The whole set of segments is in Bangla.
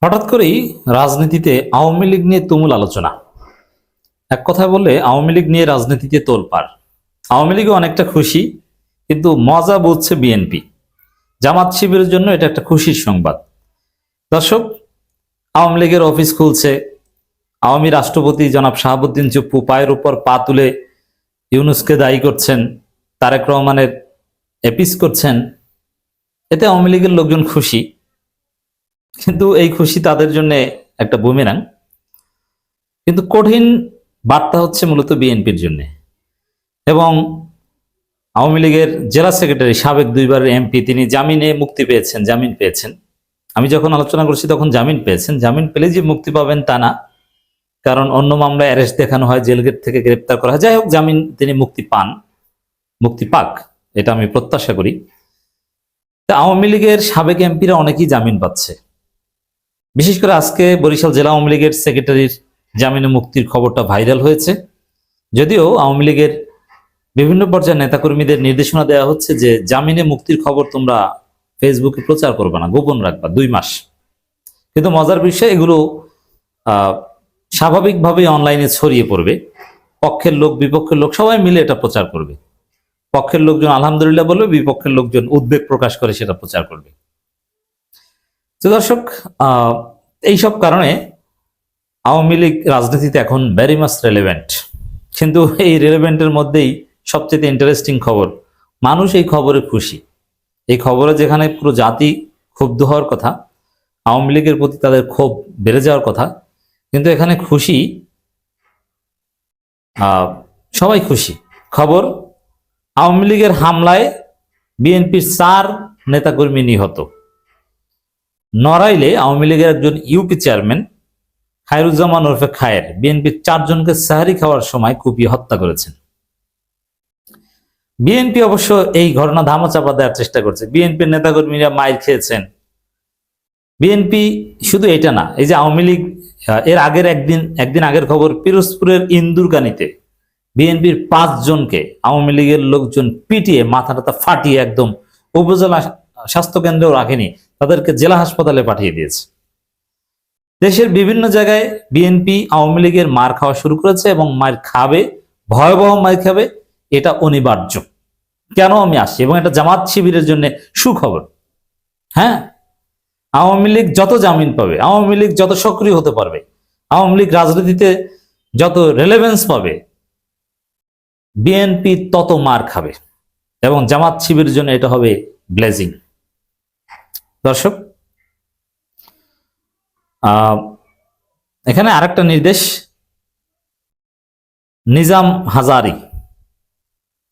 হঠাৎ করেই রাজনীতিতে আওয়ামী লীগ নিয়ে তুমুল আলোচনা। এক কথায় বললে আওয়ামী লীগ নিয়ে রাজনীতিতে তোলপাড়। আওয়ামী লীগও অনেকটা খুশি, কিন্তু মজা বুঝছে বিএনপি। জামাত শিবিরের জন্য এটা একটা খুশির সংবাদ। দর্শক, আওয়ামী লীগের অফিস খুলছে, আওয়ামী রাষ্ট্রপতি জনাব শাহাবুদ্দিন চুপ্পু পায়ের উপর পা তুলে ইউনূসকে দায়ী করছেন, তারেক রহমানের এপিস করছেন। এতে আওয়ামী লীগের লোকজন খুশি, কিন্তু এই খুশি তাদের জন্য একটা বুমেরাং। কিন্তু কঠিন বার্তা হচ্ছে মূলত বিএনপির জন্য। এবং আওয়ামী লীগের জেলা সেক্রেটারি, সাবেক দুইবারের এমপি, তিনি জামিন পেয়েছেন। আমি যখন আলোচনা করছি তখন জামিন পেয়েছেন। জামিন পেলে যে মুক্তি পাবেন তা না, কারণ অন্য মামলায় অ্যারেস্ট দেখানো হয়, জেলগেট থেকে গ্রেপ্তার করা হয়। যাই হোক, জামিন তিনি মুক্তি পাক, এটা আমি প্রত্যাশা করি। তা আওয়ামী লীগের সাবেক এমপিরা অনেকেই জামিন পাচ্ছে। বিশেষ করে আজকে বরিশাল জেলা আওয়ামী লীগের সেক্রেটারির জামিনে মুক্তির খবরটা ভাইরাল হয়েছে। যদিও আওয়ামী লীগের বিভিন্ন পর্যায়ের নেতাকর্মীদের নির্দেশনা দেওয়া হচ্ছে যে জামিনে মুক্তির খবর তোমরা ফেসবুকে প্রচার করবে না, গোপন রাখবা 2 মাস। কিন্তু মজার বিষয়, এগুলো স্বাভাবিকভাবে অনলাইনে ছড়িয়ে পড়বে। পক্ষের লোক বিপক্ষের লোক সবাই মিলে এটা প্রচার করবে। পক্ষের লোকজন আলহামদুলিল্লাহ বলবে, বিপক্ষের লোকজন উদ্বেগ প্রকাশ করে সেটা প্রচার করবে। তো দর্শক, এইসব কারণে আওয়ামী লীগ রাজনীতিতে এখন ভেরি মাচ রেলেভেন্ট। কিন্তু এই রেলেভেন্টের মধ্যেই সবচেয়ে ইন্টারেস্টিং খবর, মানুষ এই খবরে খুশি। এই খবরে যেখানে পুরো জাতি ক্ষুব্ধ হওয়ার কথা, আওয়ামী লীগের প্রতি তাদের ক্ষোভ বেড়ে যাওয়ার কথা, কিন্তু এখানে খুশি, সবাই খুশি। খবর, আওয়ামী লীগের হামলায় বিএনপির 4 নেতাকর্মী নিহত। নড়াইলে আওয়ামী লীগের একজন ইউপি চেয়ারম্যান খায়রুজ্জামান ওরফে খায়ের বিএনপির 4 জনকে সাহারি খাওয়ার সময় কুপিয়ে হত্যা করেছেন। বিএনপি অবশ্য এই ঘটনা ধামাচাপা দেওয়ার চেষ্টা করছে। বিএনপির নেতাকর্মীরা মাইর খেয়েছেন। বিএনপি শুধু এটা না, এই যে আওয়ামী লীগ এর আগের একদিন আগের খবর, পিরোজপুরের ইন্দুরকানীতে বিএনপির 5 জনকে আওয়ামী লীগের লোকজন পিটিয়ে মাথাটা ফাটিয়ে একদম উপজেলা স্বাস্থ্য কেন্দ্রেও রাখেনি, তাদেরকে জেলা হাসপাতালে পাঠিয়ে দিয়েছে। দেশের বিভিন্ন জায়গায় বিএনপি আওয়ামী লীগের মার খাওয়া শুরু করেছে এবং মার খাবে, ভয়াবহ মার খাবে, এটা অনিবার্য। কেন আমি আসছি, এবং এটা জামাত শিবিরের জন্য সুখবর। হ্যাঁ, আওয়ামী লীগ যত জামিন পাবে, আওয়ামী লীগ যত সক্রিয় হতে পারবে, আওয়ামী লীগ রাজনীতিতে যত রেলেভেন্স পাবে, বিএনপি তত মার খাবে। এবং জামাত শিবিরের জন্য এটা হবে ব্লেজিং। দর্শক, এখানে আরেকটা নির্দেশ, নিজাম হাজারি,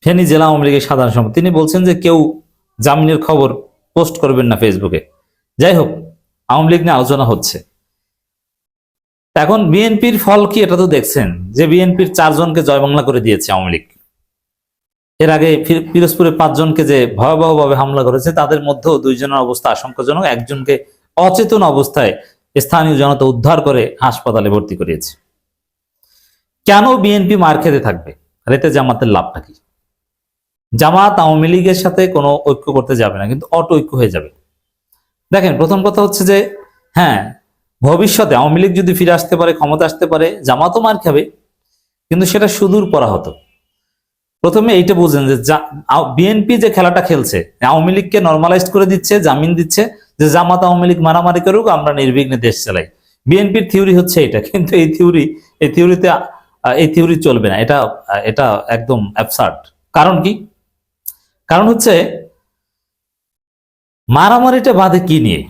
ফেনী জেলা আওয়ামী লীগের সাধারণ সম্পাদক, তিনি বলছেন যে কেউ জামিনের খবর পোস্ট করবেন না ফেসবুকে। যাই হোক, আওয়ামী লীগ নিয়ে আলোচনা হচ্ছে। এখন বিএনপির ফল কি, এটা তো দেখছেন যে বিএনপির 4 জনকে জয় বাংলা করে দিয়েছে আওয়ামী লীগ। এর আগে পিরোজপুরে 5 জনকে যে ভয়াবহভাবে হামলা করেছে, তাদের মধ্যেও 2 জনের অবস্থা আশঙ্কাজনক, একজনকে অচেতন অবস্থায় স্থানীয় জনতা উদ্ধার করে হাসপাতালে ভর্তি করিয়েছে। কেন বিএনপি মার খেতে থাকবে? আর এতে জামাতের লাভটা কি? জামাত আওয়ামী লীগের সাথে কোনো ঐক্য করতে যাবে না, কিন্তু অটো ঐক্য হয়ে যাবে। দেখেন, প্রথম কথা হচ্ছে যে হ্যাঁ, ভবিষ্যতে আওয়ামী লীগ যদি ফিরে আসতে পারে, ক্ষমতা আসতে পারে, জামাতও মার খাবে, কিন্তু সেটা সুদূর পরাহত। প্রথমে এইটা বুঝেন যে বিএনপি যে খেলাটা খেলছে, আওয়ামী লীগকে নর্মালাইজ করে দিচ্ছে, জামিন দিচ্ছে যে জামাত আওয়ামী লীগ মারামারি করুক, আমরা নির্বিঘ্নে দেশ চালাই। বিএনপির থিওরি হচ্ছে এটা, কিন্তু এই থিওরি চলবে না। এটা একদম অ্যাবসার্ড। কারণ কি? কারণ হচ্ছে মারামারিটা বাধে কি নিয়ে,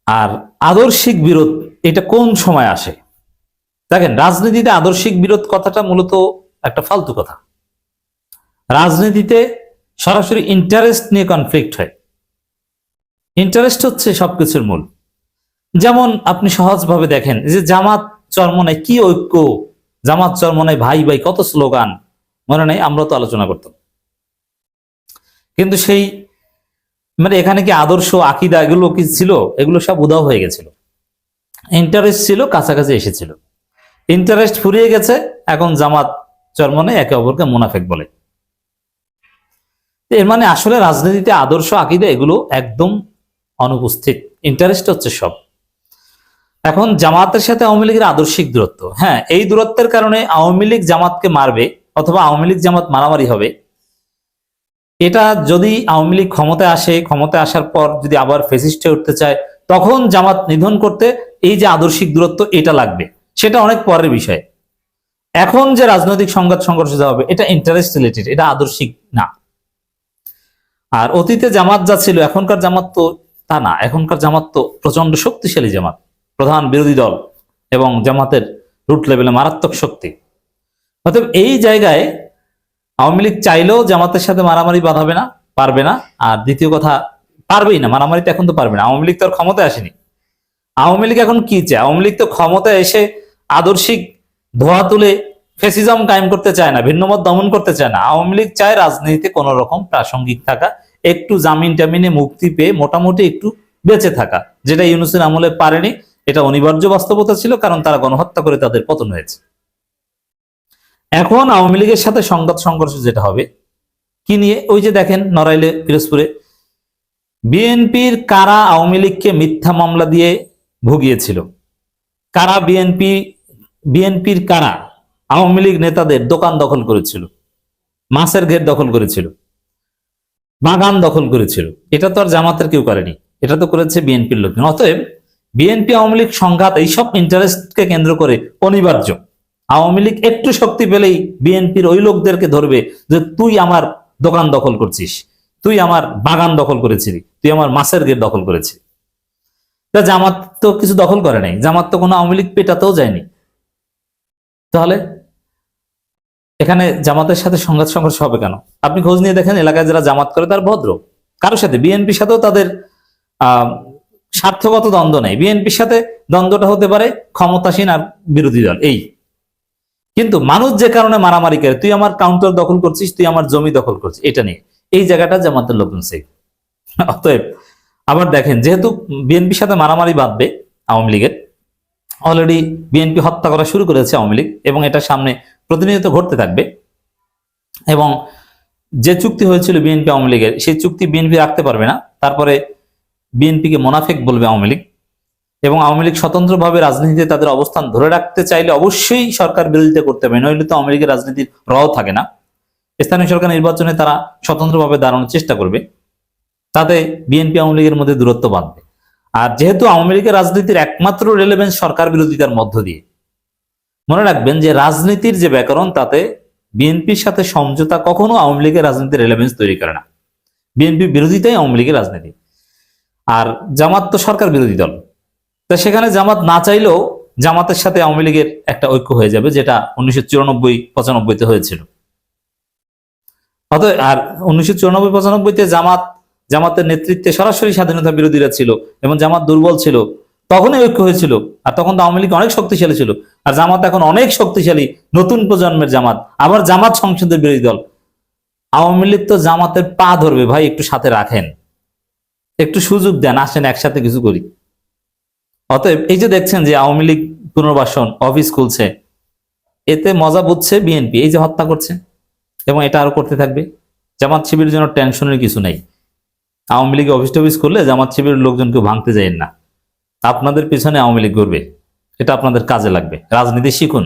আর আদর্শিক বিরোধ এটা কোন সময় আসে? দেখেন, রাজনীতিতে আদর্শিক বিরোধ কথাটা মূলত একটা ফালতু কথা। রাজনীতিতে সরাসরি ইন্টারেস্ট নিয়ে কনফ্লিক্ট হয়। ইন্টারেস্ট হচ্ছে সবকিছুর মূল। যেমন আপনি সহজভাবে দেখেন যে জামাত চরমনায় কি ঐক্য, জামাত চরমনায় ভাই ভাই কত স্লোগান, মনে নেই? আমরা তো আলোচনা করতাম। কিন্তু সেই এখানে কি আদর্শ, আকিদা এগুলো কি ছিল? এগুলো সব উধাও হয়ে গেছিল। ইন্টারেস্ট ছিল, কাছাকাছি এসেছিল, ইন্টারেস্ট ফুরিয়ে গেছে। এখন জামাত চরমনে একে অপরকে মুনাফেক বলে। এর আসলে রাজনীতিতে আদর্শ, আকিদা এগুলো একদম অনুপস্থিত। ইন্টারেস্ট হচ্ছে সব। এখন জামাতের সাথে আওয়ামী লীগের আদর্শিক দূরত্ব, হ্যাঁ, এই দূরত্বের কারণে আওয়ামী লীগ জামাতকে মারবে অথবা আওয়ামী লীগ জামাত মারামারি হবে। এটা যদি আওয়ামী লীগ ক্ষমতায় আসে, ক্ষমতায় আসার পর যদি আবার ফেসিস্টে উঠতে চায়, তখন জামাত নিধন করতে এই যে আদর্শিক দূরত্ব এটা লাগবে, সেটা অনেক পরের বিষয়। এখন যে রাজনৈতিক সংঘাত সংঘর্ষ যা হবে এটা ইন্টারেস্ট রিলেটেড, এটা আদর্শিক না। আর অতীতে জামাত যা ছিল এখনকার জামাত তো তা না। এখনকার জামাত তো প্রচন্ড শক্তিশালী জামাত, প্রধান বিরোধী দল এবং জামাতের রুট লেভেলে মারাত্মক শক্তি। অতএব এই জায়গায় আওয়ামী লীগ চাইলেও জামাতের সাথে মারামারি বাঁধাবে না, পারবে না। আর দ্বিতীয় কথা, পারবেই না, মারামারিতে এখন তো পারবে না। আওয়ামী লীগ তো আর ক্ষমতায় আসেনি। আওয়ামী লীগ এখন কি চায়? আওয়ামী লীগ তো ক্ষমতায় এসে আদর্শিক ধোয়া তুলে ফ্যাসিজম কায়েম করতে চায় না, ভিন্নমত দমন করতে চায় না। আওয়ামী লীগ চায় রাজনীতিতে কোন রকম প্রাসঙ্গিক থাকা, একটু জামিন টামিনে মুক্তি পেয়ে মোটামুটি একটু বেঁচে থাকা, যেটা ইউনূসের আমলে পারেনি। এটা অনিবার্য বাস্তবতা ছিল, কারণ তারা গণহত্যা করে তাদের পতন হয়েছে। এখন আওয়ামী লীগের সাথে সংঘাত সংঘর্ষ যেটা হবে কি নিয়ে, ওই যে দেখেন নড়াইলে, পিরোজপুরে বিএনপির কারা আওয়ামী লীগকে মিথ্যা মামলা দিয়ে ভুগিয়েছিল, কারা বিএনপির কারা আওয়ামী লীগ নেতাদের দোকান দখল করেছিল, মাছের ঘের দখল করেছিল, বাগান দখল করেছিল। এটা তো আর জামাতের কেউ করেনি, এটা তো করেছে বিএনপির লোকজন। অতএব বিএনপি আওয়ামী লীগ সংঘাত এইসব ইন্টারেস্টকে কেন্দ্র করে অনিবার্য। আওয়ামী লীগ একটু শক্তি পেলেই বিএনপির ওই লোকদেরকে ধরবে যে তুই আমার দোকান দখল করছিস, তুই আমার বাগান দখল করেছিলি, তুই আমার মাছের ঘের দখল করেছিলি। তা জামাত তো কিছু দখল করে নাই, জামাত তো কোনো আওয়ামী লীগ পেটাতেও যায়নি। তাহলে এখানে জামাতের সাথে সংঘাত সংঘর্ষ হবে কেন? আপনি খোঁজ নিয়ে দেখেন, এলাকায় যারা জামাত করে তার ভদ্র, কারোর সাথে, বিএনপির সাথেও তাদের স্বার্থগত দ্বন্দ্ব নেই। বিএনপির সাথে দ্বন্দ্বটা হতে পারে ক্ষমতাসীন আর বিরোধী দল, এই। কিন্তু মানুষ যে কারণে মারামারি করে, তুই আমার কাউন্টার দখল করছিস, তুই আমার জমি দখল করছিস, এটা নিয়ে, এই জায়গাটা জামাতের লোকজন সেই। অতএব আবার দেখেন, যেহেতু বিএনপির সাথে মারামারি বাঁধবে আওয়ামী লীগের, অলরেডি বিএনপি হত্যা করা শুরু করেছে আওয়ামী লীগ, এবং এটা সামনে প্রতিনিয়ত ঘটতে থাকবে। এবং যে চুক্তি হয়েছিল বিএনপি আওয়ামী লীগের, সেই চুক্তি বিএনপি রাখতে পারবে না। তারপরে বিএনপিকে মোনাফেক বলবে আওয়ামী লীগ, এবং আওয়ামী লীগ স্বতন্ত্রভাবে রাজনীতিতে তাদের অবস্থান ধরে রাখতে চাইলে অবশ্যই সরকার বিরোধিতা করতে হবে, নইলে তো আওয়ামী লীগের রাজনীতির রও থাকে না। স্থানীয় সরকার নির্বাচনে তারা স্বতন্ত্রভাবে দাঁড়ানোর চেষ্টা করবে, তাতে বিএনপি আওয়ামী লীগের মধ্যে দূরত্ব বাড়বে। আর যেহেতু আওয়ামী লীগের রাজনীতির একমাত্র রেলেভেন্স সরকার বিরোধিতার মধ্য দিয়ে, মনে রাখবেন যে রাজনীতির যে ব্যাকরণ, তাতে বিএনপির সাথে সমঝোতা কখনো আওয়ামী লীগের রাজনীতির রেলেভেন্স তৈরি করে না। বিএনপি বিরোধিতাই আওয়ামী লীগের রাজনীতি। আর জামাত তো সরকার বিরোধী দল, তা সেখানে জামাত না চাইলেও জামাতের সাথে আওয়ামী লীগের একটা ঐক্য হয়ে যাবে, যেটা 1994-95 হয়েছিল। অতএব আর 1994-95 জামাতের নেতৃত্বে সরাসরি স্বাধীনতা বিরোধীরা ছিল এবং জামাত দুর্বল ছিল, তখনই ঐক্য হয়েছিল। আর তখন তো আওয়ামী লীগ অনেক শক্তিশালী ছিল, আর জামাত এখন অনেক শক্তিশালী, নতুন প্রজন্মের জামাত। আবার জামাত সংসদের বিরোধী দল, আওয়ামী লীগ তো জামাতের পা ধরবে, ভাই একটু সাথে রাখেন, একটু সুযোগ দেন, আসেন একসাথে কিছু করি। অতএব এই যে দেখছেন যে আওয়ামী লীগ পুনর্বাসন অফিস খুলছে, এতে মজা বুঝছে বিএনপি, এই যে হত্যা করছে, এবং এটা আরো করতে থাকবে। জামাত শিবিরের জন্য টেনশনের কিছু নেই। আওয়ামী লীগ অফিস টফিস করলে জামাত শিবিরের লোকজনকে ভাঙতে যায়েন না, আপনাদের পিছনে আওয়ামী লীগ করবে, এটা আপনাদের কাজে লাগবে। রাজনীতি শিখুন।